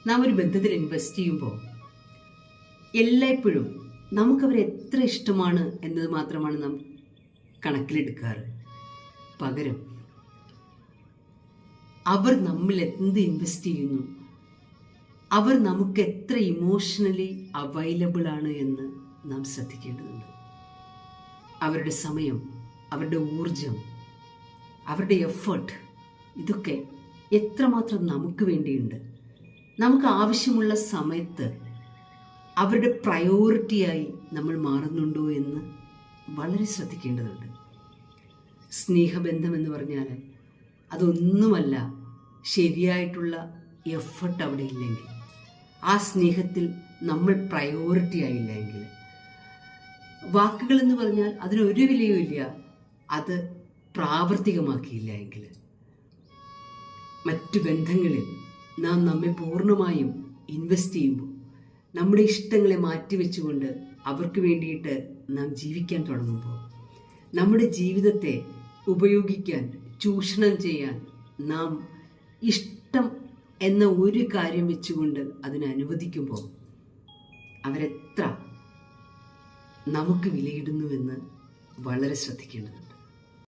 നാം ഒരു ബന്ധത്തിൽ ഇൻവെസ്റ്റ് ചെയ്യുമ്പോൾ എല്ലായ്പ്പോഴും നമുക്കവരെ എത്ര ഇഷ്ടമാണ് എന്നത് മാത്രമാണ് നാം കണക്കിലെടുക്കാറ്. പകരം അവർ നമ്മിൽ എന്ത് ഇൻവെസ്റ്റ് ചെയ്യുന്നു, അവർ നമുക്ക് എത്ര ഇമോഷണലി അവൈലബിൾ ആണ് എന്ന് നാം ശ്രദ്ധിക്കേണ്ടതുണ്ട്. അവരുടെ സമയം, അവരുടെ ഊർജം, അവരുടെ എഫേർട്ട്, ഇതൊക്കെ എത്രമാത്രം നമുക്ക് വേണ്ടിയുണ്ട്. നമുക്ക് ആവശ്യമുള്ള സമയത്ത് അവരുടെ പ്രയോറിറ്റിയായി നമ്മൾ മാറുന്നുണ്ടോ എന്ന് വളരെ ശ്രദ്ധിക്കേണ്ടതുണ്ട്. സ്നേഹബന്ധം എന്ന് പറഞ്ഞാൽ അതൊന്നുമല്ല ശരിയായിട്ടുള്ള എഫർട്ട് അവിടെ ഇല്ലെങ്കിൽ, ആ സ്നേഹത്തിൽ നമ്മൾ പ്രയോറിറ്റി ആയില്ലെങ്കിൽ. വാക്കുകൾ എന്ന് പറഞ്ഞാൽ അതിനൊരു വിലയും ഇല്ല, അത് പ്രാവർത്തികമാക്കിയില്ല എങ്കിൽ. മറ്റു ബന്ധങ്ങളിൽ നാം നമ്മെ പൂർണ്ണമായും ഇൻവെസ്റ്റ് ചെയ്യുമ്പോൾ, നമ്മുടെ ഇഷ്ടങ്ങളെ മാറ്റിവെച്ചുകൊണ്ട് അവർക്ക് വേണ്ടിയിട്ട് നാം ജീവിക്കാൻ തുടങ്ങുമ്പോൾ, നമ്മുടെ ജീവിതത്തെ ഉപയോഗിക്കാൻ, ചൂഷണം ചെയ്യാൻ നാം ഇഷ്ടം എന്ന ഒരു കാര്യം വെച്ചുകൊണ്ട് അതിനെ അനുവദിക്കുമ്പോൾ അവരെത്ര നമുക്ക് വിലയിടുന്നുവെന്ന് വളരെ ശ്രദ്ധിക്കേണ്ടതുണ്ട്.